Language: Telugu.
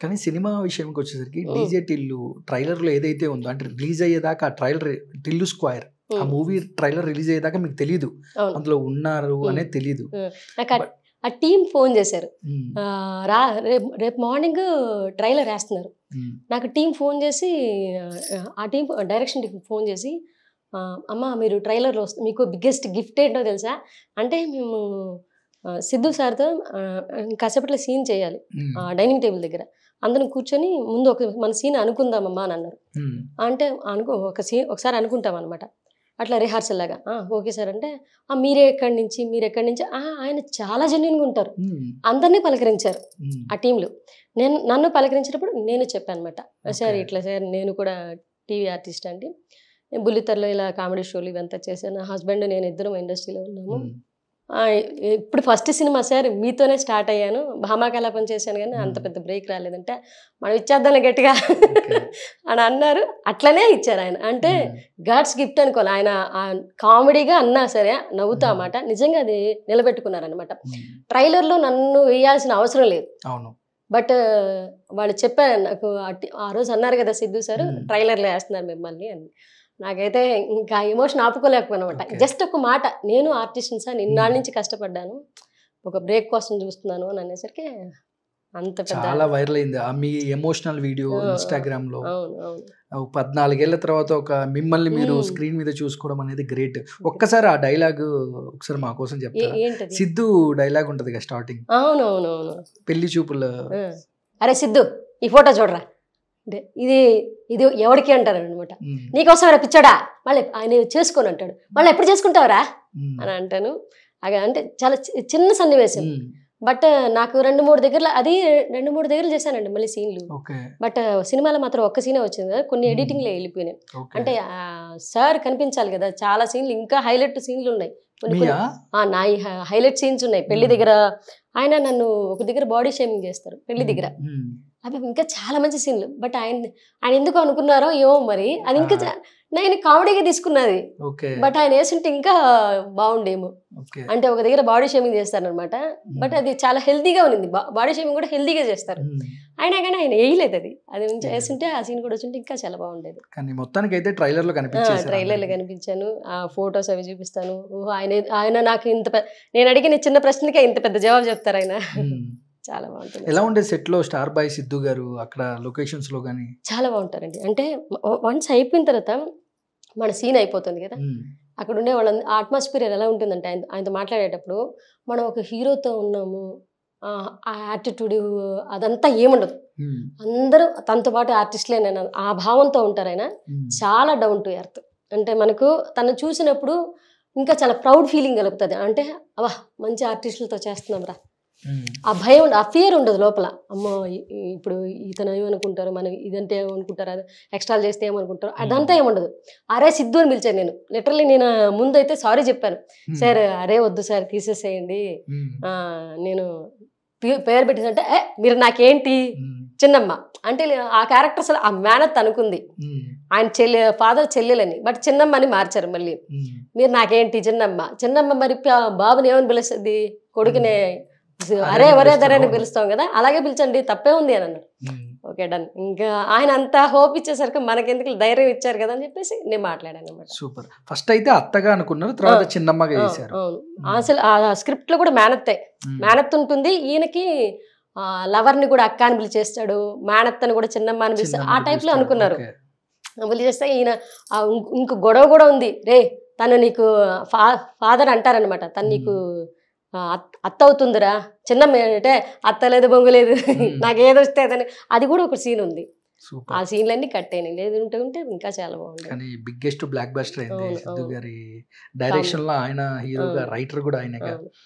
కానీ సినిమా విషయంకి వచ్చేసరికి డీజే టిల్లు ట్రైలర్లో ఏదైతే ఉందో అంటే రిలీజ్ అయ్యేదాకా ఆ ట్రైలర్ టిల్లు స్క్వేర్ ఆ మూవీ ట్రైలర్ రిలీజ్ అయ్యేదాకా మీకు తెలియదు అందులో ఉన్నారు అనేది తెలియదు. ఆ టీం ఫోన్ చేశారు, రేపు మార్నింగ్ ట్రైలర్ వేస్తున్నారు. నాకు టీం ఫోన్ చేసి ఆ టీం డైరెక్షన్ టీం ఫోన్ చేసి అమ్మ మీరు ట్రైలర్లో వస్తుంది, మీకు బిగ్గెస్ట్ గిఫ్ట్ ఏంటో తెలుసా అంటే మేము సిద్ధు సార్తో కాసేపట్లో సీన్ చేయాలి డైనింగ్ టేబుల్ దగ్గర, అందరం కూర్చొని ముందు మన సీన్ అనుకుందామమ్మా అని అన్నారు. అంటే ఒకసారి అనుకుంటాం అనమాట, అట్లా రిహార్సల్ లాగా. ఓకే సార్ అంటే మీరు ఎక్కడి నుంచి ఆయన చాలా జెన్యున్గా ఉంటారు, అందరినీ పలకరించారు ఆ టీంలో. నన్ను పలకరించినప్పుడు నేను చెప్పాను అనమాట, సార్ ఇట్లా సార్ నేను కూడా టీవీ ఆర్టిస్ట్ అండి, బుల్లితెరలో ఇలా కామెడీ షోలు ఇవంతా చేశాను, నా హస్బెండ్ నేను ఇద్దరం ఇండస్ట్రీలో ఉన్నాము, ఇప్పుడు ఫస్ట్ సినిమా సార్ మీతోనే స్టార్ట్ అయ్యాను, భామాకలాపం చేశాను కానీ అంత పెద్ద బ్రేక్ రాలేదంటే మనం ఇచ్చేద్దాం గట్టిగా అని అన్నారు. అట్లనే ఇచ్చారు ఆయన, అంటే గాడ్స్ గిఫ్ట్ అనుకోవాలి. ఆయన కామెడీగా అన్నా సరే నవ్వుతామాట, నిజంగా అది నిలబెట్టుకున్నారనమాట. ట్రైలర్లో నన్ను వేయాల్సిన అవసరం లేదు, బట్ వాళ్ళు చెప్పారు నాకు ఆ రోజు అన్నారు కదా సిద్ధు సార్ ట్రైలర్లో వేస్తున్నారు మిమ్మల్ని అని. నాకైతే ఇంకా ఎమోషన్ ఆపుకోలేకపోయినమాట. జస్ట్ ఒక మాట, నేను ఆర్టిస్ట్ సార్ నిన్నాళ్ళ నుంచి కష్టపడ్డాను, ఒక బ్రేక్ కోసం చూస్తున్నాను అని అనేసరికి అంత చాలా వైరల్ అయింది మీ ఎమోషనల్ వీడియో ఇన్స్టాగ్రామ్ లో. 14 ఏళ్ల తర్వాత ఒక మిమ్మల్ని మీరు స్క్రీన్ మీద చూసుకోవడం అనేది గ్రేట్. ఒక్కసారి ఆ డైలాగ్ ఒకసారి మా కోసం చెప్తారా? సిద్ధు డైలాగ్ ఉంటది కదా స్టార్టింగ్, అవునవునవును, పెళ్లి చూపుల, అరే సిద్ధు ఈ ఫోటో చూడరా, ఇది ఎవరికి అంటారు అనమాట, నీకోసం పిచ్చాడా మళ్ళీ ఆయన చేసుకొని అంటాడు, మళ్ళీ ఎప్పుడు చేసుకుంటావరా అని అంటాను. అంటే చాలా చిన్న సన్నివేశం, బట్ నాకు 2-3 దగ్గరలు చేశానండి మళ్ళీ సీన్లు. బట్ సినిమాలో మాత్రం ఒక్క సీనే వచ్చింది కదా, కొన్ని ఎడిటింగ్లో వెళ్ళిపోయినాయి. అంటే సార్ కనిపించాలి కదా, చాలా సీన్లు ఇంకా హైలైట్ సీన్లు ఉన్నాయి, నా హైలైట్ సీన్స్ ఉన్నాయి. పెళ్లి దగ్గర ఆయన నన్ను ఒక దగ్గర బాడీ షేమింగ్ చేస్తారు పెళ్లి దగ్గర, అవి ఇంకా చాలా మంచి సీన్లు. బట్ ఆయన ఎందుకు అనుకున్నారో ఏమో మరి, అది ఇంకా నేను కామెడీగా తీసుకున్నది, బట్ ఆయన వేసుంటే ఇంకా బాగుండేమో. అంటే ఒక దగ్గర బాడీ షేమింగ్ చేస్తారనమాట, బట్ అది చాలా హెల్తీగా ఉంది, బాడీ షేమింగ్ కూడా హెల్తీగా చేస్తారు, అయినా కానీ ఆయన వేయలేదు అది వేసుంటే ఆ సీన్ కూడా వచ్చుంటే ఇంకా చాలా బాగుండేది. కానీ మొత్తానికి అయితే ట్రైలర్లో కనిపించాను, ఆ ఫొటోస్ అవి చూపిస్తాను. ఆయన నాకు నేను అడిగిన చిన్న ప్రశ్నకే ఇంత పెద్ద జవాబు చెప్తారు ఆయన, చాలా బాగుంటుంది. ఎలా ఉండే సెట్ లో స్టార్ బాయ్ సిద్ధు గారు అక్కడ లొకేషన్స్ లో గానీ? చాలా బాగుంటారండి. అంటే వన్స్ అయిపోయిన తర్వాత మన సీన్ అయిపోతుంది కదా, అక్కడ ఉండే వాళ్ళ అట్మాస్ఫియర్ ఎలా ఉంటుందంటే ఆయనతో మాట్లాడేటప్పుడు మనం ఒక హీరోతో ఉన్నాము, ఆ యాటిట్యూడ్ అదంతా ఏముండదు, అందరూ తనతో పాటు ఆర్టిస్ట్లే ఆ భావంతో ఉంటారు. ఆయన చాలా డౌన్ టు ఎర్త్, అంటే మనకు తను చూసినప్పుడు ఇంకా చాలా ప్రౌడ్ ఫీలింగ్ కలుగుతుంది. అంటే అవా మంచి ఆర్టిస్టులతో చేస్తున్నాం రా, ఆ భయం ఆ ఫియర్ ఉండదు లోపల. అమ్మో ఇప్పుడు ఇతను ఏమనుకుంటారు, మనం ఇదంటే ఏమనుకుంటారు, అది ఎక్స్ట్రాలు చేస్తే ఏమనుకుంటారు, అదంతా ఏముండదు. అరే సిద్ధు అని పిలిచాను నేను, లిటరల్లీ నేను ముందైతే సారీ చెప్పాను, సార్ అరే వద్దు సార్ తీసేసేయండి, నేను పేరు పెట్టిందంటే మీరు నాకేంటి చిన్నమ్మ అంటే ఆ క్యారెక్టర్ అసలు ఆ మేనత్ అనుకుంది, ఆయన ఫాదర్ చెల్లెలని, బట్ చిన్నమ్మ అని మార్చారు మళ్ళీ. మీరు నాకేంటి చిన్నమ్మ మరి బాబుని ఏమని పిలుస్తుంది, కొడుకునే అరే ఒరే ధర అని పిలుస్తాం కదా, అలాగే పిలిచండి తప్పే ఉంది అని అన్నారు. Okay done. ఇంకా ఆయన అంతా హోప్ ఇచ్చేసరికి మనకెందుకు ధైర్యం ఇచ్చారు కదా అని చెప్పేసి నేను మాట్లాడాను అన్నమాట. సూపర్. ఫస్ట్ అయితే అత్తగా అనుకున్నారు, తర్వాత చిన్నమ్మగా చేశారు. అవును, అసలు ఆ స్క్రిప్ట్ లో కూడా మేనత్ ఉంటుంది, ఈయనకి లవర్ ని కూడా అక్క అని పిలిచేస్తాడు, మేనత్ అని కూడా చిన్నమ్మ అని పిలుస్తాడు, ఆ టైప్ లో అనుకున్నారు. పిలిచేస్తే ఈయన ఇంకో గొడవ కూడా ఉంది, రే తను నీకు ఫాదర్ అంటారనమాట, తను నీకు అత్త అవుతుందిరా, చిన్నమ్మ అంటే అత్త లేదు బొంగు లేదు నాకేదో వస్తే అదని, అది కూడా ఒక సీన్ ఉంది. ఆ సీన్లన్నీ కట్ అయినాయి, లేదు ఉంటే ఇంకా చాలా బాగుంది. కానీ బిగ్గెస్ట్ బ్లాక్ బస్టర్ అయింది సిద్ధు గారి డైరెక్షన్ లో, ఆయన హీరోగా రైటర్ కూడా ఆయనగా.